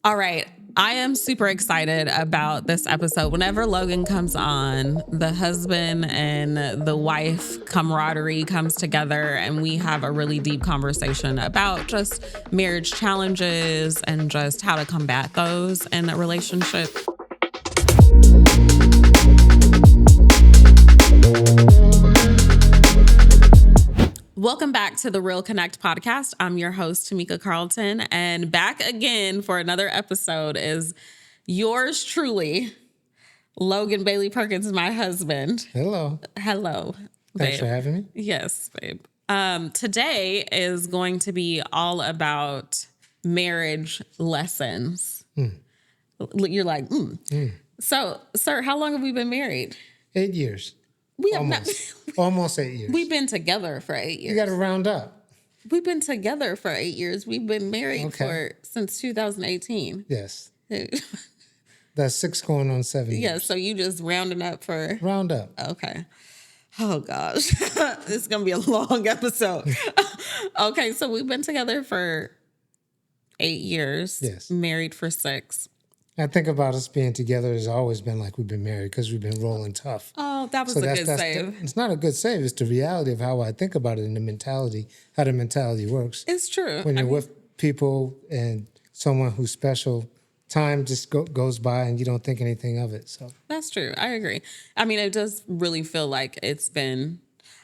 All right. I am super excited about this episode. Whenever Logan comes on, the husband and the wife camaraderie comes together, and we have a really deep conversation about just marriage challenges and just how to combat those in a relationship. Welcome back to the Real Connect podcast. I'm your host, Tamika Carlton, and back again for another episode is yours truly, Logan Bailey Perkins, my husband. Hello. Hello, Thanks babe. for having me. Yes, babe. Today is going to be all about marriage lessons. You're like, So, sir, how long have we been married? 8 years. We have Almost 8 years. We've been together for 8 years. You got to round up. We've been together for 8 years. We've been married since 2018. Yes. That's 6 going on 7 years. Yeah, so you just rounding up for... Round up. Okay. Oh, gosh. This is going to be a long episode. Okay, so we've been together for 8 years. Yes. Married for 6. I think about us being together has always been like we've been married because we've been rolling tough. Oh, that was a good save. It's not a good save. It's the reality of how I think about it and the mentality, how the mentality works. It's true. When you're with people and someone who's special, time just goes by and you don't think anything of it. So that's true. I agree. I mean, it does really feel like it's been...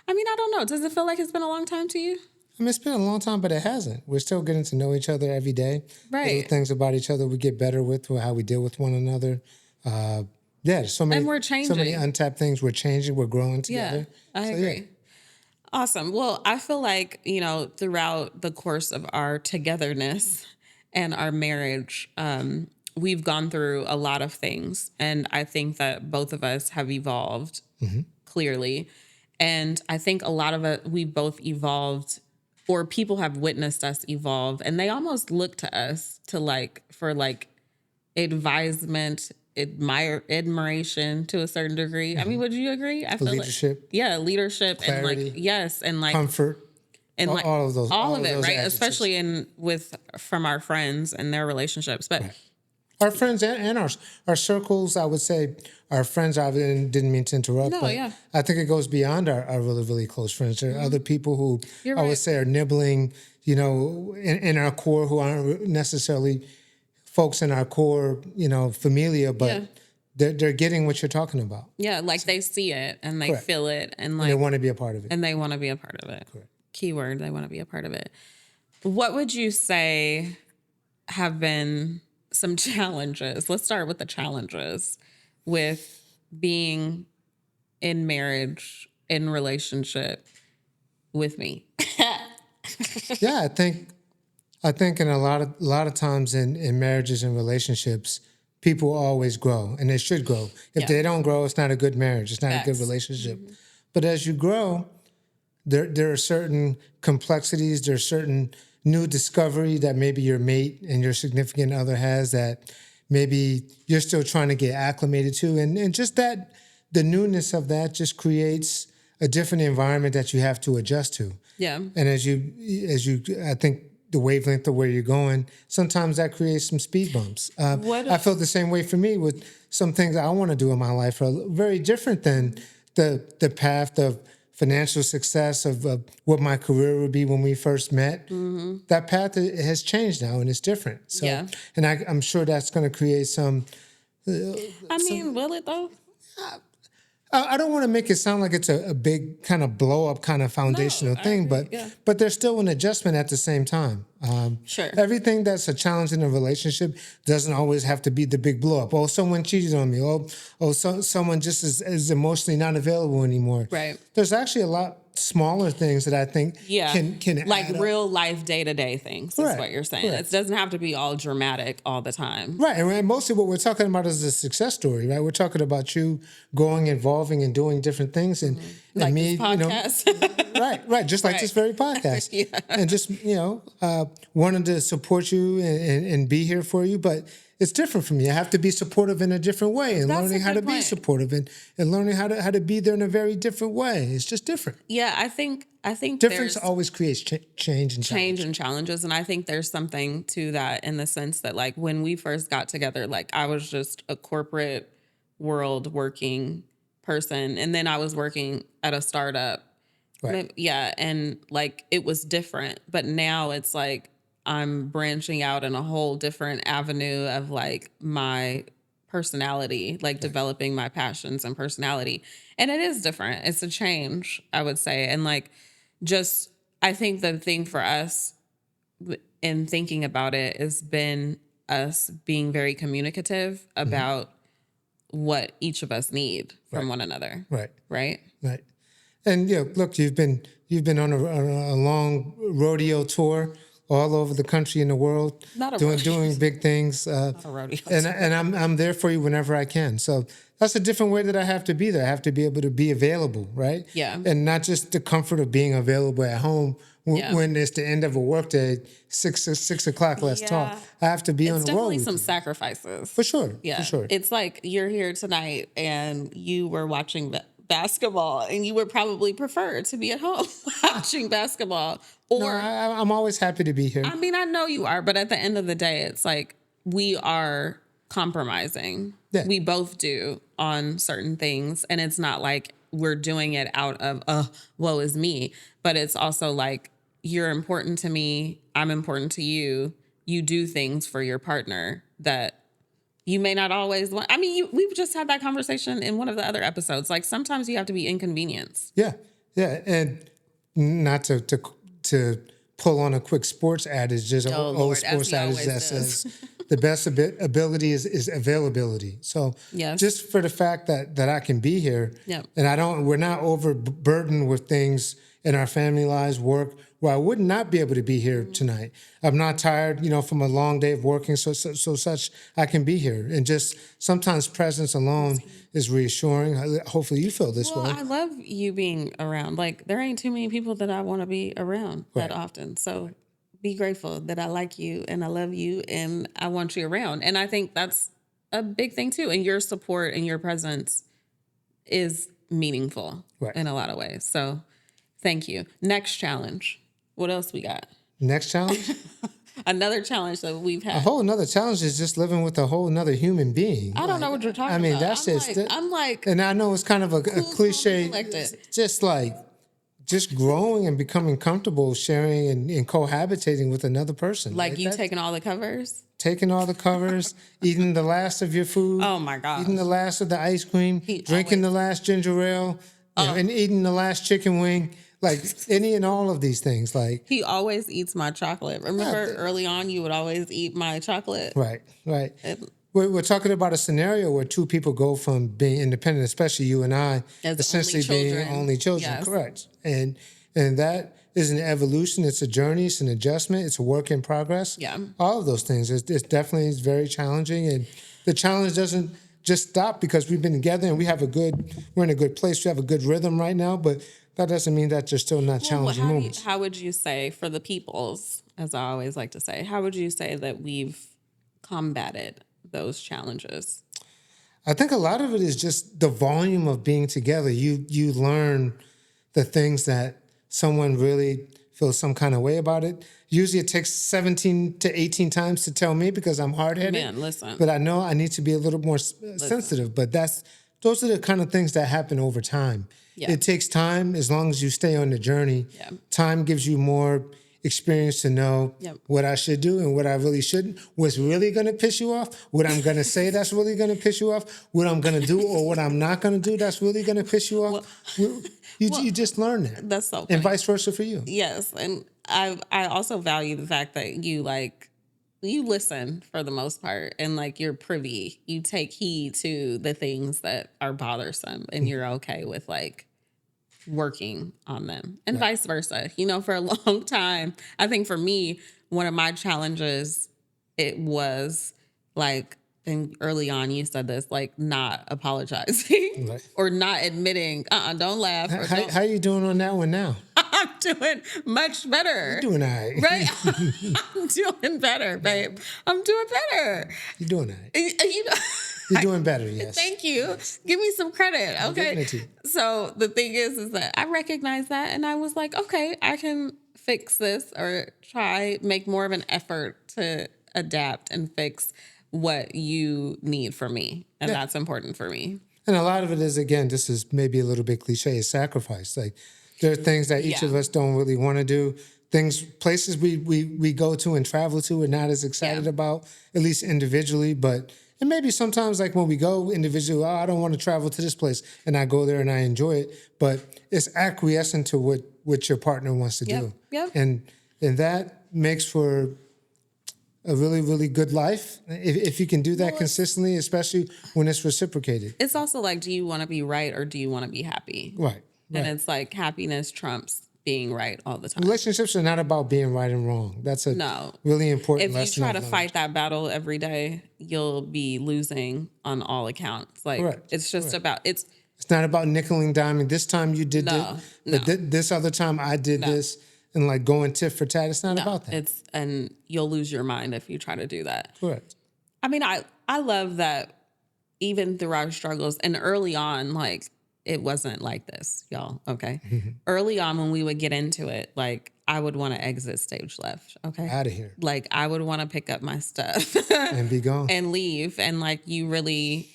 I mean, I don't know. Does it feel like it's been a long time to you? I mean, it's been a long time, but it hasn't. We're still getting to know each other every day. Right. Little things about each other we get better with, how we deal with one another. So many. And we're changing. So many untapped things. We're changing. We're growing together. Yeah, I agree. Yeah. Awesome. Well, I feel like, throughout the course of our togetherness and our marriage, we've gone through a lot of things. And I think that both of us have evolved clearly. And I think a lot of it, we both evolved, or people have witnessed us evolve, and they almost look to us for advisement, admiration to a certain degree. I mean, would you agree? I feel leadership. Leadership, clarity, and comfort, and all of those, all of it, right? Adjectives. Especially from our friends and their relationships, but. Right. Our friends and our circles, I would say, our friends, I didn't mean to interrupt, but I think it goes beyond our really, really close friends. There are other people who would say are nibbling, in our core who aren't necessarily folks in our core, familia, but they're getting what you're talking about. Yeah, like they see it and they feel it. And they want to be a part of it. And they want to be a part of it. Correct. Keyword, they want to be a part of it. What would you say have been some challenges? Let's start with the challenges with being in marriage, in relationship with me. Yeah, I think in a lot of times in marriages and relationships, people always grow, and they should grow. If they don't grow, it's not a good marriage. It's not a good relationship. But as you grow, there are certain complexities, there are certain new discovery that maybe your mate and your significant other has that maybe you're still trying to get acclimated to. And just that, the newness of that just creates a different environment that you have to adjust to. Yeah. And as you, I think the wavelength of where you're going, sometimes that creates some speed bumps. I feel the same way for me with some things I want to do in my life are very different than the path of financial success of what my career would be when we first met. Mm-hmm. That path has changed now and it's different. So, and I'm sure that's going to create some. Will it though? I don't want to make it sound like it's a big kind of blow up kind of foundational thing, but there's still an adjustment at the same time. Sure. Everything that's a challenge in a relationship doesn't always have to be the big blow up. Oh, someone cheated on me. Someone just is emotionally not available anymore. Right. There's actually a lot smaller things that I think can like add real up. life day-to-day things is what you're saying. It doesn't have to be all dramatic all the time. Right. And mostly what we're talking about is a success story, right? We're talking about you growing, evolving, and doing different things. And and Like me, this podcast. right, just like Right. this very podcast, Yeah. and just wanted to support you and be here for you, but it's different from me. I have to be supportive in a different way, and That's a learning how to good be point. supportive and learning how to be there in a very different way. It's just different. Yeah, I think Difference there's always creates change and change challenge. and challenges, and I think there's something to that in the sense that like when we first got together, like I was just a corporate world working person, and then I was working at a startup. Right. Yeah, and like it was different, but now it's like I'm branching out in a whole different avenue of like my personality, like developing my passions and personality. And it is different. It's a change, I would say. And like just I think the thing for us in thinking about it has been us being very communicative about what each of us need from one another. Right. Right? Right. And look, you've been on a long rodeo tour all over the country and the world, Not a rodeo. doing big things. Not a rodeo. And I'm there for you whenever I can. So that's a different way that I have to be there. I have to be able to be available, right? Yeah. And not just the comfort of being available at home when it's the end of a workday, 6 o'clock. Let's talk. I have to be on It's the road. definitely with some you. sacrifices. For sure. Yeah. For sure. It's like you're here tonight and you were watching basketball and you would probably prefer to be at home watching basketball. No, Or, I'm always happy to be here. I mean, I know you are, but at the end of the day, it's like we are compromising. Yeah. We both do on certain things. And it's not like we're doing it out of, woe is me. But it's also like, you're important to me. I'm important to you. You do things for your partner that you may not always want. I mean, we've just had that conversation in one of the other episodes. Like sometimes you have to be inconvenienced. Yeah, yeah, and not to pull on a quick sports adage, just an old Lord, sports as he adage always that does. says the best ability is availability. So Yes. just for the fact that I can be here, Yep. and we're not overburdened with things in our family lives, work, where I would not be able to be here tonight. I'm not tired, from a long day of working, so such I can be here. And just sometimes presence alone is reassuring. Hopefully you feel this Well, way. I love you being around. Like there ain't too many people that I want to be around that often. So be grateful that I like you and I love you and I want you around. And I think that's a big thing too. And your support and your presence is meaningful in a lot of ways. So thank you. Next challenge. What else we got? Next challenge? Another challenge that we've had. A whole another challenge is just living with a whole another human being. I don't know what you're talking I mean, about. that's just. I'm like, and I know it's kind of a cliche. collected. Just growing and becoming comfortable sharing and cohabitating with another person. like you taking all the covers. Taking all the covers, eating the last of your food. Oh my gosh. Eating the last of the ice cream, drinking the last ginger ale, and eating the last chicken wing. Like any and all of these things. Like He always eats my chocolate. Remember early on, you would always eat my chocolate. right. We're talking about a scenario where two people go from being independent, especially you and I, As essentially only being children. only children. Yes. Correct. And that is an evolution. It's a journey. It's an adjustment. It's a work in progress. Yeah. All of those things. It's definitely very challenging, and the challenge doesn't just stop because we've been together and we're in a good place. We have a good rhythm right now, but that doesn't mean that there's still not challenging moments. How would you say, for the peoples, as I always like to say, how would you say that we've combated those challenges? I think a lot of it is just the volume of being together. You learn the things that someone really feels some kind of way about it. Usually it takes 17 to 18 times to tell me because I'm hard-headed. Man, listen. But I know I need to be a little more sensitive. But those are the kind of things that happen over time. Yeah. It takes time as long as you stay on the journey. Yeah. Time gives you more experience to know what I should do and what I really shouldn't. What's really going to piss you off? What I'm going to say that's really going to piss you off? What I'm going to do or what I'm not going to do that's really going to piss you off? You just learn that. That's so funny. And vice versa for you. Yes, and I also value the fact that you listen for the most part and like you're privy. You take heed to the things that are bothersome and you're okay with like working on them and vice versa. For a long time, I think for me, one of my challenges, it was like and early on you said this, like not apologizing Right. or not admitting, don't laugh. Or don't. How you doing on that one now? I'm doing much better. You're doing all right. Right? I'm doing better, babe. I'm doing better. You're doing all right. You know, You're doing better, yes. thank you. Give me some credit. I'm giving Okay. it to you. So the thing is that I recognize that and I was like, okay, I can fix this or make more of an effort to adapt and fix what you need from me. And that's important for me. And a lot of it is, again, this is maybe a little bit cliche, is sacrifice. Like there are things that each of us don't really want to do. Places we go to and travel to, we're not as excited about, at least individually. And maybe sometimes like when we go individually, I don't want to travel to this place, and I go there and I enjoy it. But it's acquiescent to what your partner wants to do. Yep. And that makes for a really, really good life if you can do that consistently, especially when it's reciprocated. It's also like, do you want to be right or do you want to be happy? Right. And it's like happiness trumps being right all the time. Relationships are not about being right and wrong. That's a really important lesson. If you try to fight that battle every day, you'll be losing on all accounts. Like it's just about it's not about nickel and diming. This time you did this, but this other time I did this. And like going tit for tat, it's not about that. And you'll lose your mind if you try to do that. Correct. I mean, I love that even through our struggles and early on, like it wasn't like this, y'all. Okay. Early on when we would get into it, like I would want to exit stage left. Okay. Out of here. Like I would want to pick up my stuff and be gone and leave. And like you really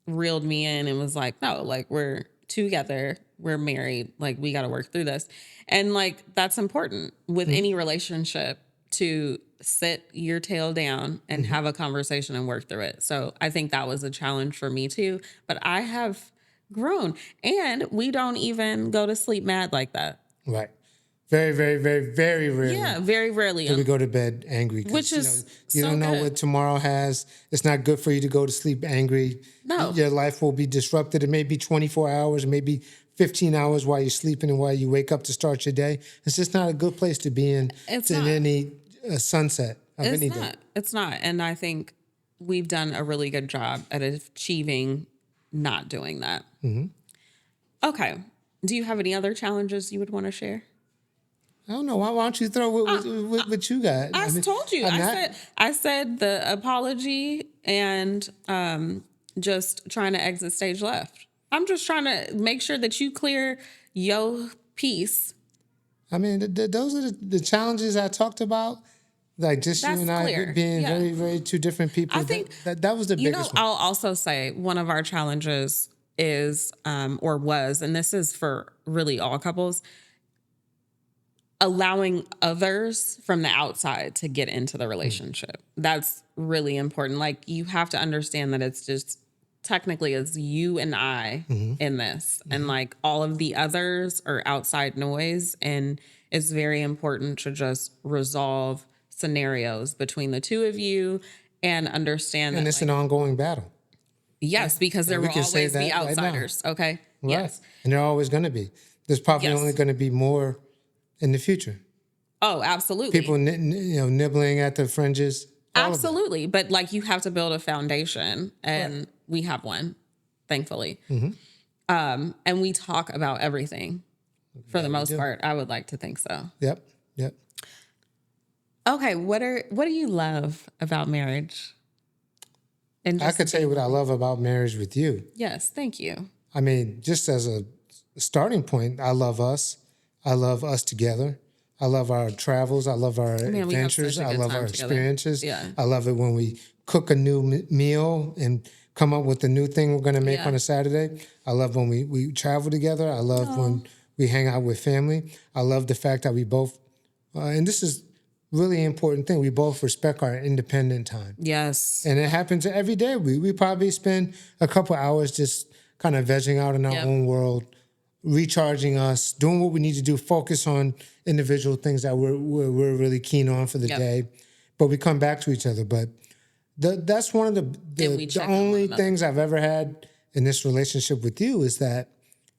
reeled me in and was like, no, like we're together, we're married, like we got to work through this. And like that's important with any relationship, to sit your tail down and have a conversation and work through it. So I think that was a challenge for me too, but I have grown, and we don't even go to sleep mad like that. Right. Very, very, very, very rarely. Yeah, very rarely. Do we go to bed angry? Which is you don't know what tomorrow has. It's not good for you to go to sleep angry. No. Your life will be disrupted. It may be 24 hours, maybe 15 hours while you're sleeping and while you wake up to start your day. It's just not a good place to be in. It's in not. Any sunset of any day. It's not. And I think we've done a really good job at achieving not doing that. Okay. Do you have any other challenges you would want to share? I don't know. Why don't you throw what you got? I told you. I said the apology and just trying to exit stage left. I'm just trying to make sure that you clear your piece. I mean, those are the challenges I talked about. Like just That's you and clear. I being very, very two different people. I think that was the biggest one. I'll also say one of our challenges is, or was, and this is for really all couples, allowing others from the outside to get into the relationship. That's really important. Like you have to understand that it's just technically it's you and I in this, and like all of the others are outside noise, and it's very important to just resolve scenarios between the two of you and understand and that it's an ongoing battle. Yes, because there will always be outsiders. Right, okay. Right. Yes. And they're always going to be. There's probably only going to be more in the future. Oh, absolutely. People, nibbling at the fringes. Absolutely. But like you have to build a foundation, and we have one, thankfully. And we talk about everything for the most part. I would like to think so. Yep. Okay. What do you love about marriage? And I could tell you what I love about marriage with you. Yes. Thank you. I mean, just as a starting point, I love us. I love us together. I love our travels. I love our adventures. I love our experiences. Yeah. I love it when we cook a new meal and come up with a new thing we're going to make on a Saturday. I love when we travel together. I love when we hang out with family. I love the fact that we both, and this is really important thing, we both respect our independent time. Yes. And it happens every day. We probably spend a couple hours just kind of vegging out in our own world, recharging us, doing what we need to do, focus on individual things that we're really keen on for the day. But we come back to each other. But that's one of the only things I've ever had in this relationship with you is that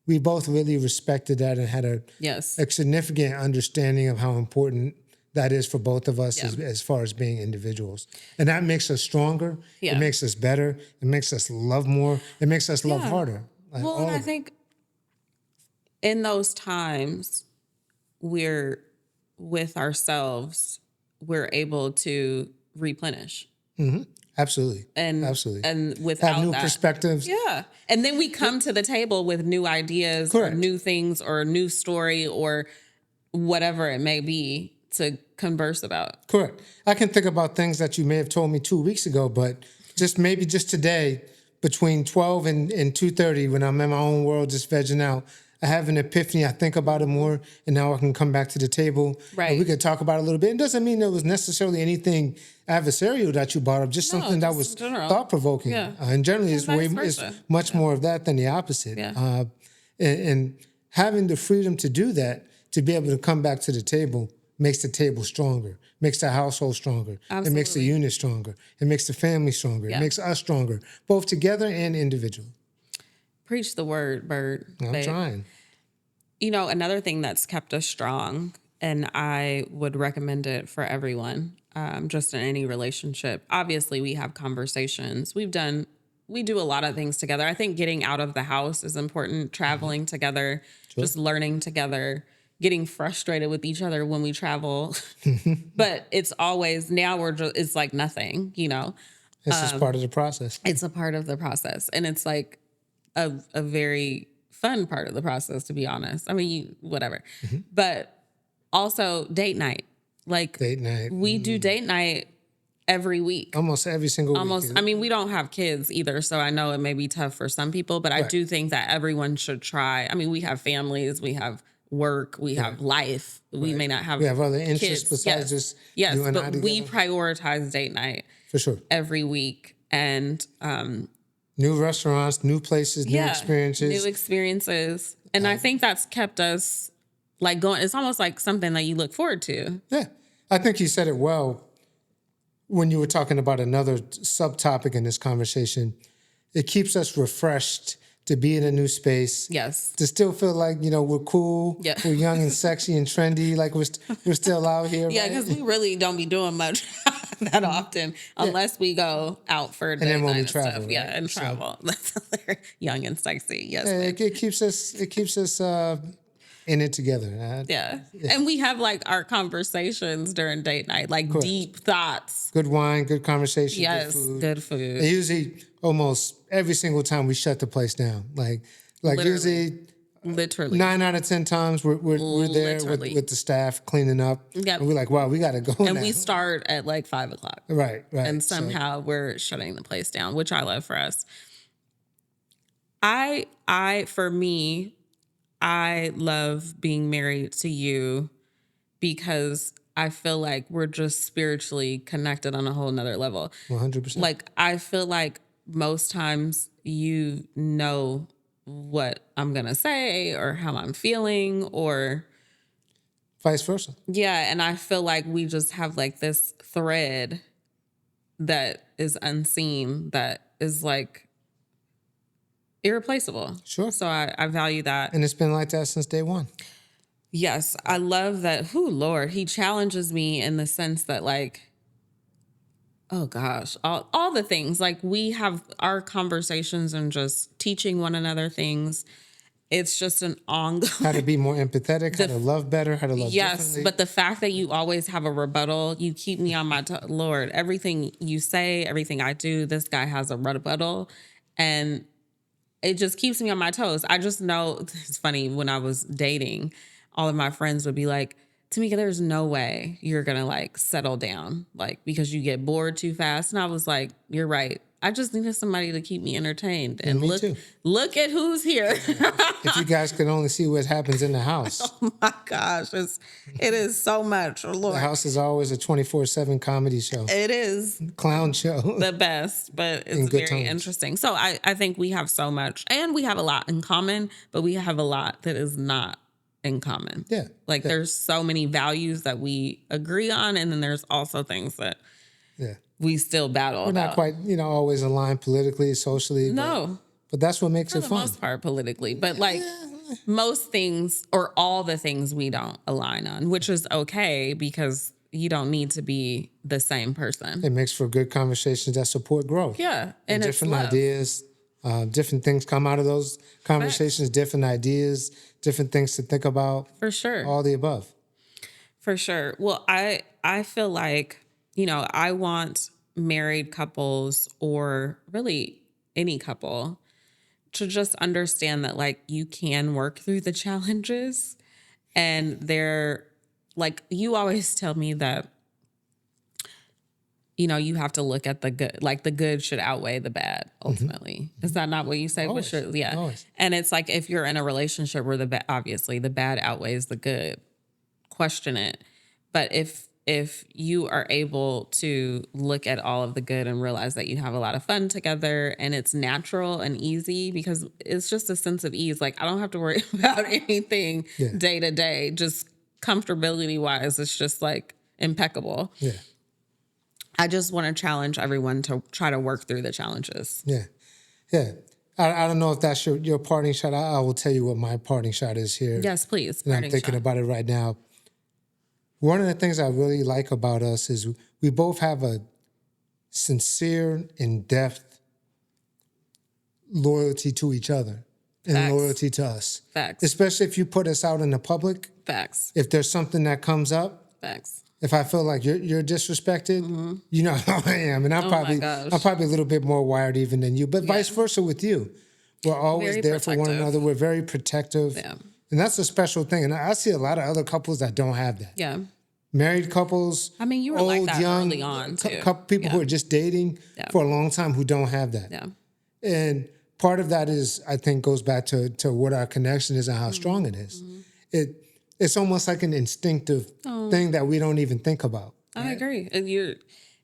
we both really respected that and had a significant understanding of how important that is for both of us as far as being individuals. And that makes us stronger. It makes us better. It makes us love more. It makes us love harder. Like, well, and I think in those times we're with ourselves, we're able to replenish. Absolutely. And absolutely. And without have new that, perspectives. yeah. And then we come to the table with new ideas or new things or a new story or whatever it may be to converse about. Correct. I can think about things that you may have told me 2 weeks ago, but just today, between 12 and 2:30, when I'm in my own world just vegging out, I have an epiphany. I think about it more, and now I can come back to the table. Right. And we could talk about it a little bit. It doesn't mean there was necessarily anything adversarial that you brought up, just something that was thought-provoking. Yeah. And generally, it's much more of that than the opposite. Yeah. And having the freedom to do that, to be able to come back to the table, makes the table stronger, makes the household stronger. Absolutely. It makes the unit stronger. It makes the family stronger. It makes us stronger, both together and individually. Preach the word, Bird. I'm trying. You know, another thing that's kept us strong, and I would recommend it for everyone, just in any relationship. Obviously, we have conversations. We do a lot of things together. I think getting out of the house is important, traveling together, just learning together, getting frustrated with each other when we travel. But it's always, now it's like nothing, you know. This is part of the process. It's a part of the process. And it's like a very fun part of the process, to be honest. I mean, whatever. But also date night. Like Date night. we do date night every week. Almost every single week. I mean, we don't have kids either, so I know it may be tough for some people, but I do think that everyone should try. I mean, we have families, we have work, we have life. We may not have We have other interests kids. besides just yes, you and I but together. we prioritize date night For sure. every week. And New restaurants, new places, new experiences. New experiences. And I think that's kept us like going. It's almost like something that you look forward to. Yeah. I think you said it well when you were talking about another subtopic in this conversation. It keeps us refreshed to be in a new space. Yes. To still feel like, we're cool. Yeah. We're young and sexy and trendy. Like we're still out here. Yeah, because we really don't be doing much that often unless we go out for a day. And then when we and travel. stuff. Right? Yeah, and travel. That's young and sexy. Yes. It keeps us in it together. Yeah. And we have like our conversations during date night, like deep thoughts. Good wine, good conversation, Yes, good food. good And food. usually almost every single time we shut the place down. Like usually Literally. 9 out of 10 times we're there with the staff cleaning up. Yep. And we're like, wow, we got to go And now. we start at like 5:00. Right. And somehow we're shutting the place down, which I love for us. For me, I love being married to you because I feel like we're just spiritually connected on a whole nother level. 100%. Like, I feel like most times you know what I'm going to say or how I'm feeling or Vice versa. yeah. And I feel like we just have like this thread that is unseen that is like irreplaceable. Sure. So I value that. And it's been like that since day one. Yes. I love that. Lord, he challenges me in the sense that like, oh gosh, all the things like we have our conversations and just teaching one another things. It's just an ongoing. How to be more empathetic, how to love better, how to love differently. But the fact that you always have a rebuttal, you keep me on my Lord, everything you say, everything I do, this guy has a rebuttal. And it just keeps me on my toes. I just know, it's funny, when I was dating, all of my friends would be like, Tamika, there's no way you're going to like settle down, like because you get bored too fast. And I was like, you're right. I just needed somebody to keep me entertained. And look at who's here. If you guys could only see what happens in the house. Oh my gosh. It is so much. Oh, Lord. The house is always a 24/7 comedy show. It is Clown show. the best, but it's very interesting. So I think we have so much and we have a lot in common, but we have a lot that is not in common. Yeah. Like there's so many values that we agree on. And then there's also things that we still battle We're about. not quite, always aligned politically, socially. No. But that's what makes it For the fun. most part politically. But like most things or all the things we don't align on, which is okay because, you don't need to be the same person. It makes for good conversations that support growth. Yeah. And it's different love. ideas, different things come out of those conversations, different ideas, different things to think about. For sure. All the above. For sure. Well, I feel like, I want married couples, or really any couple, to just understand that like you can work through the challenges, and they're like, you always tell me that, you have to look at the good, like the good should outweigh the bad ultimately. Is that not what you say? Always. Yeah. Always. And it's like, if you're in a relationship where obviously the bad outweighs the good, question it. But if you are able to look at all of the good and realize that you have a lot of fun together, and it's natural and easy, because it's just a sense of ease. Like, I don't have to worry about anything day to day, just comfortability wise. It's just like impeccable. Yeah. I just want to challenge everyone to try to work through the challenges. Yeah. Yeah. I don't know if that's your parting shot. I will tell you what my parting shot is here. Yes, please. And I'm thinking about it right now. One of the things I really like about us is we both have a sincere, in-depth loyalty to each other and Facts. loyalty to us. Facts. Especially if you put us out in the public. Facts. If there's something that comes up. Facts. If I feel like you're disrespected, you know how I am. And I'm probably a little bit more wired even than you, but vice versa with you. We're always Very there protective. for one another. We're very protective. Yeah. And that's a special thing. And I see a lot of other couples that don't have that. Yeah. Married couples, I mean, you were old, like that young, early on, too. Couple people who are just dating for a long time who don't have that. Yeah. And part of that is, I think, goes back to what our connection is and how strong it is. It's almost like an instinctive thing that we don't even think about. I agree.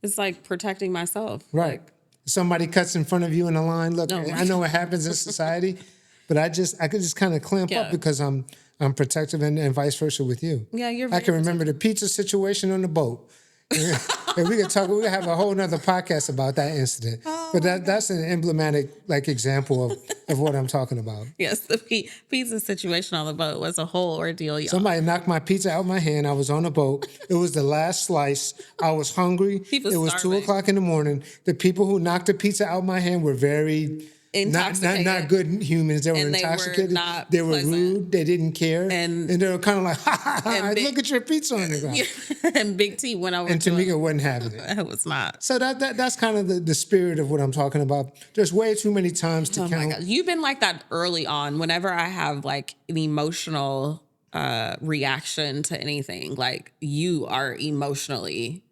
It's like protecting myself. Right. Like, somebody cuts in front of you in a line. Look, No. I know what happens in society, but I could just kind of clamp up because I'm protective, and vice versa with you. Yeah, you're. I can remember the pizza situation on the boat. And we could have a whole nother podcast about that incident. But that's an emblematic example of what I'm talking about. Yes, the pizza situation on the boat was a whole ordeal, y'all. Somebody knocked my pizza out of my hand. I was on a boat. It was the last slice. I was hungry. It was starving. 2:00 in the morning. The people who knocked the pizza out of my hand were very Intoxicated. not good humans. They were And intoxicated. they were pleasant. Rude. They didn't care. And they were kind of like, ha, ha, ha, look at your pizza on the ground. And Big T went over and Tamika wasn't having it. It was not. So that's kind of the spirit of what I'm talking about. There's way too many times to count. My God. You've been like that early on. Whenever I have like an emotional reaction to anything, like you are emotionally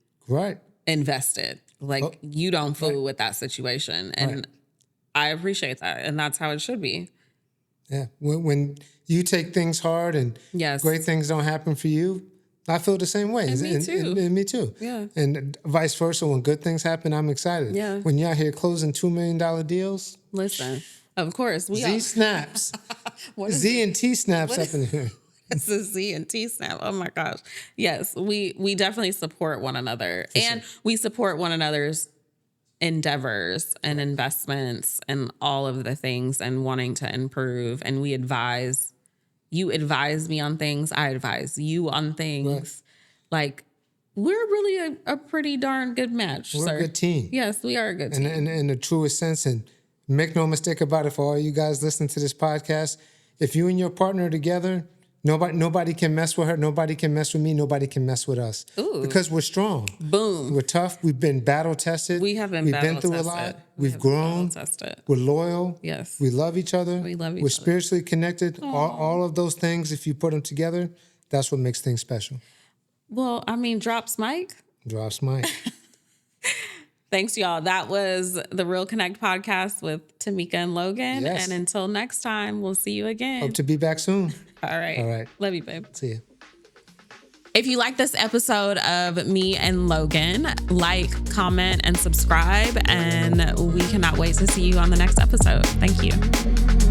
invested. Like you don't fool with that situation. And I appreciate that. And that's how it should be. Yeah. When you take things hard and great things don't happen for you, I feel the same way. And me too. And me too. Yeah. And vice versa. When good things happen, I'm excited. Yeah. When you're out here closing $2 million deals. Listen, of course. Z snaps. Z and T snaps up in here. It's a Z and T snap. Oh my gosh. Yes, we definitely support one another. And we support one another's endeavors and investments and all of the things and wanting to improve. And we advise, you advise me on things, I advise you on things. Like, we're really a pretty darn good match, We're sir. a good team. Yes, we are a good team. And in the truest sense, and make no mistake about it, for all you guys listening to this podcast, if you and your partner are together, nobody can mess with her, nobody can mess with me, nobody can mess with us. Ooh. Because we're strong. Boom. We're tough. We've been battle tested. We have been We've battle been through tested. a lot. We've grown. We're loyal. Yes. We love each other. We love each We're other. spiritually connected. All of those things, if you put them together, that's what makes things special. Well, I mean, drops mic. Drops mic. Thanks, y'all. That was the Real Connect podcast with Tamika and Logan. Yes. And until next time, we'll see you again. Hope to be back soon. All right. All right. Love you, babe. See you. If you like this episode of me and Logan, like, comment, and subscribe. And we cannot wait to see you on the next episode. Thank you.